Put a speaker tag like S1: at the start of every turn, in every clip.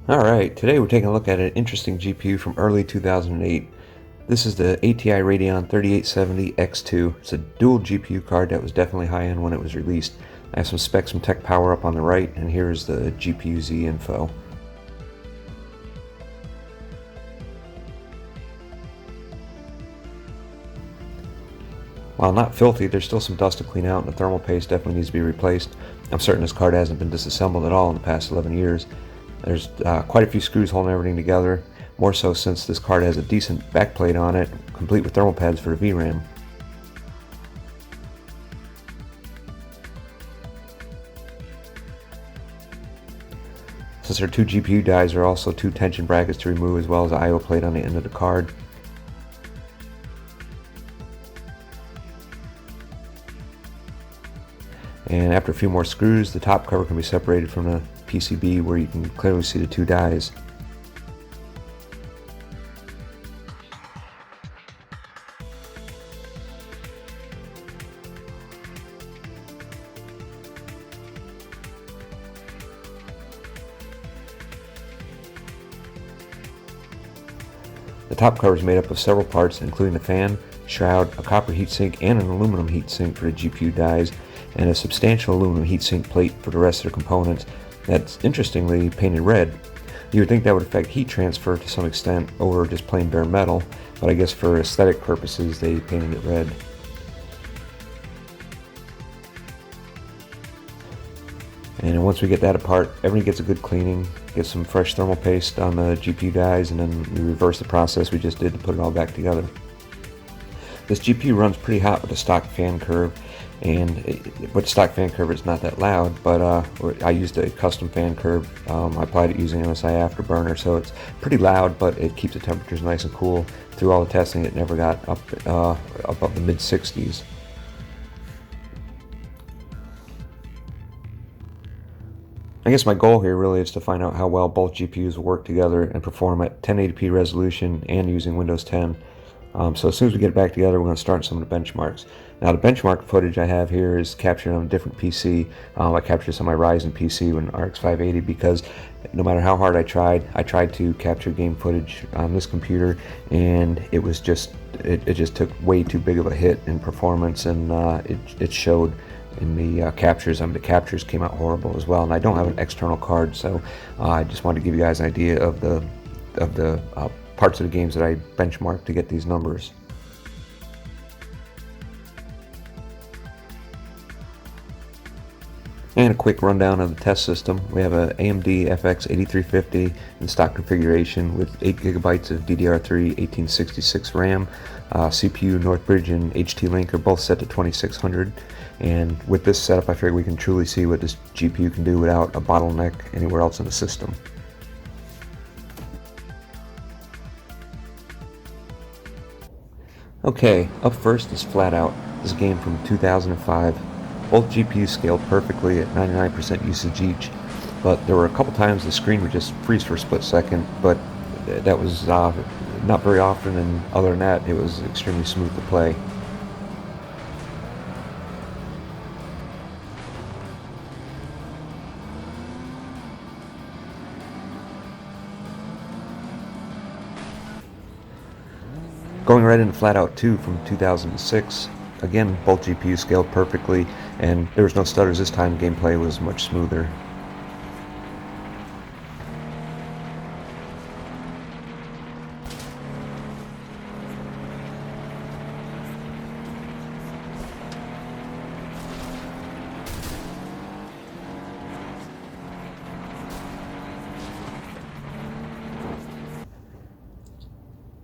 S1: Alright, today we're taking a look at an interesting GPU from early 2008. This is the ATI Radeon 3870X2. It's a dual GPU card that was definitely high-end when it was released. I have some specs from Tech Power up on the right, and here's the GPU-Z info. While not filthy, there's still some dust to clean out, and the thermal paste definitely needs to be replaced. I'm certain this card hasn't been disassembled at all in the past 11 years. There's quite a few screws holding everything together, more so since this card has a decent backplate on it, complete with thermal pads for the VRAM. Since there are two GPU dies, there are also two tension brackets to remove as well as an I/O plate on the end of the card. And after a few more screws, the top cover can be separated from the PCB where you can clearly see the two dies. The top cover is made up of several parts, including a fan, shroud, a copper heatsink, and an aluminum heatsink for the GPU dies, and a substantial aluminum heatsink plate for the rest of the components that's interestingly painted red. You would think that would affect heat transfer to some extent over just plain bare metal, but I guess for aesthetic purposes they painted it red. And once we get that apart, everything gets a good cleaning, get some fresh thermal paste on the GPU dies, and then we reverse the process we just did to put it all back together. This GPU runs pretty hot with the stock fan curve, and with the stock fan curve it's not that loud, but I used a custom fan curve. I applied it using MSI Afterburner, so it's pretty loud, but it keeps the temperatures nice and cool. Through all the testing, it never got up above the mid-60s. I guess my goal here really is to find out how well both GPUs will work together and perform at 1080p resolution and using Windows 10. So as soon as we get it back together, we're going to start some of the benchmarks. Now the benchmark footage I have here is captured on a different PC. I captured this on my Ryzen PC with an RX 580 because no matter how hard I tried to capture game footage on this computer, and it was just it just took way too big of a hit in performance, and it showed in the captures. I mean, the captures came out horrible as well, and I don't have an external card, so I just wanted to give you guys an idea of the parts of the games that I benchmarked to get these numbers. And a quick rundown of the test system. We have a AMD FX8350 in stock configuration with 8GB of DDR3 1866 RAM. CPU, Northbridge, and HT-Link are both set to 2600. And with this setup, I figure we can truly see what this GPU can do without a bottleneck anywhere else in the system. Okay, up first is Flat Out. This game from 2005. Both GPUs scaled perfectly at 99% usage each, but there were a couple times the screen would just freeze for a split second, but that was not very often, and other than that, it was extremely smooth to play. Going right into Flat Out 2 from 2006, again, both GPUs scaled perfectly, and there was no stutters this time. Gameplay was much smoother.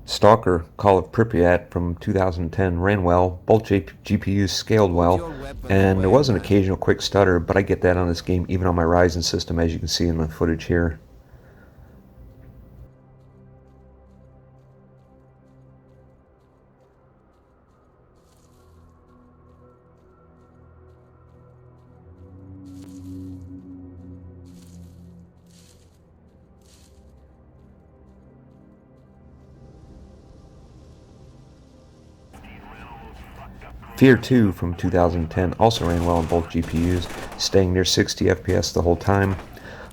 S1: Stalker, Call of Pripyat from 2010 ran well, both GPUs scaled well, and there was an occasional quick stutter, but I get that on this game even on my Ryzen system, as you can see in the footage here. Fear 2 from 2010 also ran well on both GPUs, staying near 60 FPS the whole time.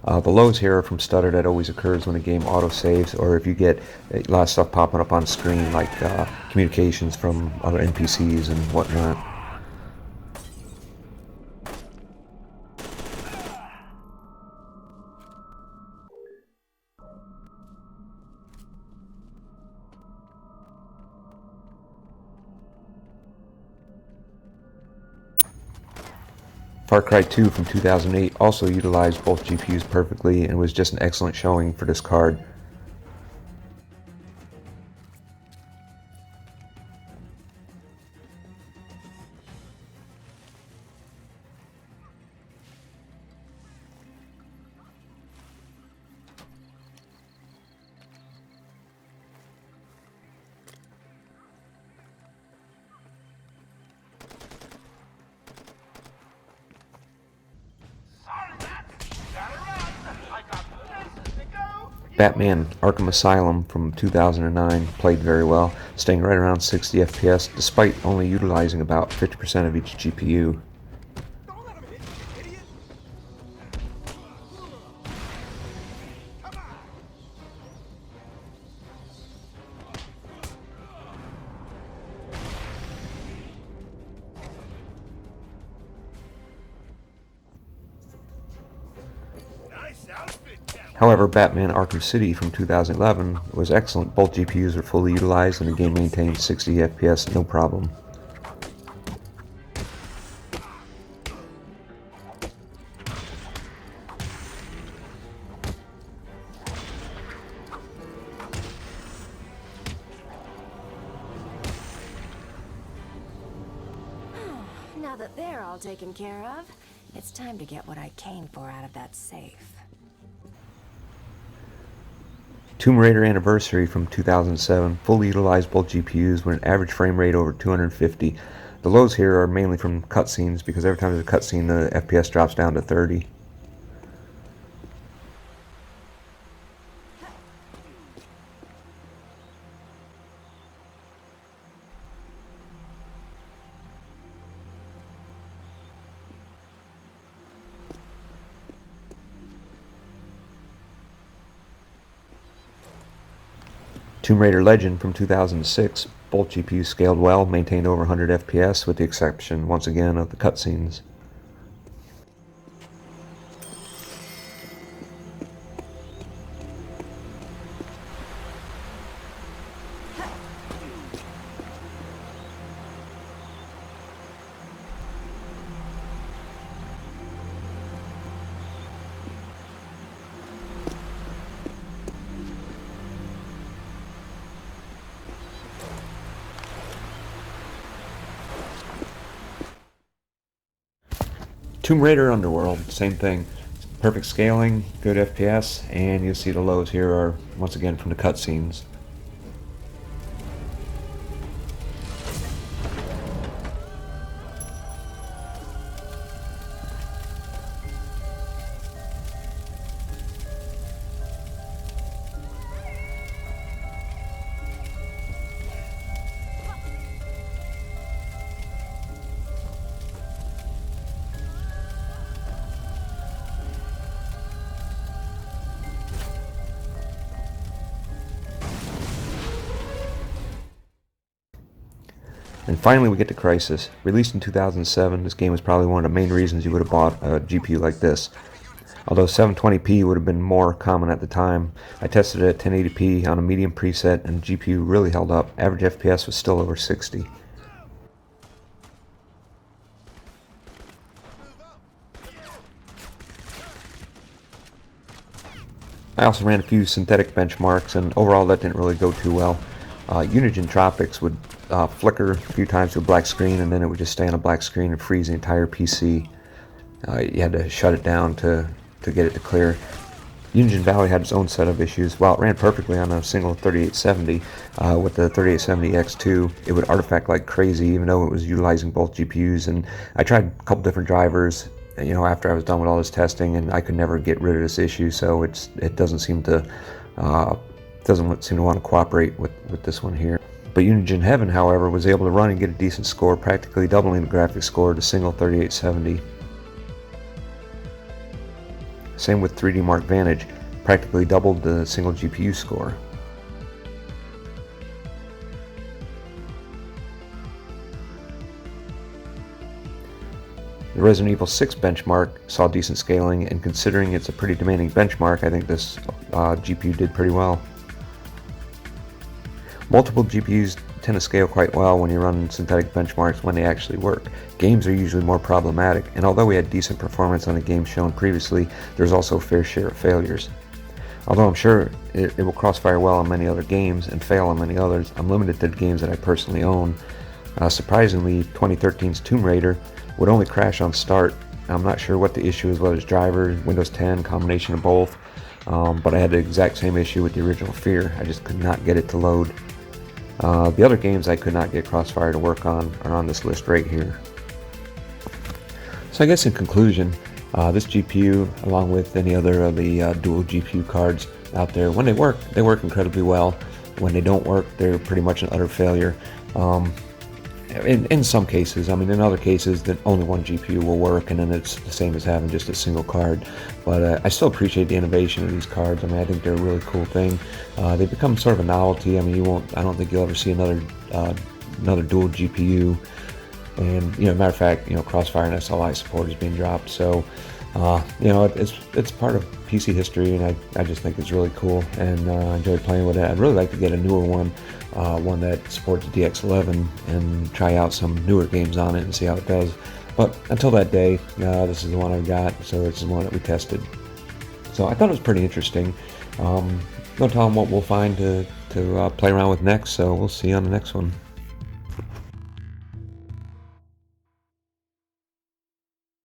S1: The lows here are from stutter that always occurs when a game auto-saves, or if you get a lot of stuff popping up on screen like communications from other NPCs and whatnot. Far Cry 2 from 2008 also utilized both GPUs perfectly and was just an excellent showing for this card. Batman Arkham Asylum from 2009 played very well, staying right around 60 FPS despite only utilizing about 50% of each GPU. However, Batman Arkham City from 2011 was excellent. Both GPUs were fully utilized and the game maintained 60 FPS no problem.
S2: Now that they're all taken care of, it's time to get what I came for out of that safe.
S1: Tomb Raider Anniversary from 2007 fully utilized both GPUs with an average frame rate over 250. The lows here are mainly from cutscenes because every time there's a cutscene the FPS drops down to 30. Tomb Raider Legend from 2006, both GPUs scaled well, maintained over 100 FPS with the exception, once again, of the cutscenes. Tomb Raider Underworld, same thing. Perfect scaling, good FPS, and you'll see the lows here are once again from the cutscenes. And finally we get to Crysis. Released in 2007, this game was probably one of the main reasons you would have bought a GPU like this. Although 720p would have been more common at the time, I tested it at 1080p on a medium preset and the GPU really held up. Average FPS was still over 60. I also ran a few synthetic benchmarks and overall that didn't really go too well. Unigine Tropics would flicker a few times to a black screen and then it would just stay on a black screen and freeze the entire PC. You had to shut it down to get it to clear. Unigine Valley had its own set of issues. While it ran perfectly on a single 3870, with the 3870 X2, it would artifact like crazy even though it was utilizing both GPUs. And I tried a couple different drivers, you know, after I was done with all this testing, and I could never get rid of this issue. So it doesn't seem to want to cooperate with this one here. But Unigine Heaven, however, was able to run and get a decent score, practically doubling the graphics score to single 3870. Same with 3D Mark Vantage, practically doubled the single GPU score. The Resident Evil 6 benchmark saw decent scaling, and considering it's a pretty demanding benchmark, I think this GPU did pretty well. Multiple GPUs tend to scale quite well when you run synthetic benchmarks when they actually work. Games are usually more problematic, and although we had decent performance on the games shown previously, there's also a fair share of failures. Although I'm sure it will crossfire well on many other games and fail on many others, I'm limited to the games that I personally own. Surprisingly, 2013's Tomb Raider would only crash on start. I'm not sure what the issue is, whether it's drivers, Windows 10, combination of both, but I had the exact same issue with the original Fear. I just could not get it to load. The other games I could not get Crossfire to work on are on this list right here. So I guess in conclusion, this GPU, along with any other of the dual GPU cards out there, when they work incredibly well. When they don't work, they're pretty much an utter failure. In some cases, I mean, in other cases, that only one GPU will work, and then it's the same as having just a single card. But I still appreciate the innovation of these cards. I mean, I think they're a really cool thing. They become sort of a novelty. I mean, I don't think you'll ever see another dual GPU. And matter of fact, Crossfire and SLI support is being dropped. So, it's part of PC history, and I just think it's really cool, and I enjoy playing with it. I'd really like to get a newer one. One that supports DX11 and try out some newer games on it and see how it does. But until that day, this is the one I got, so this is the one that we tested. So I thought it was pretty interesting. No telling what we'll find to play around with next, so we'll see you on the next one.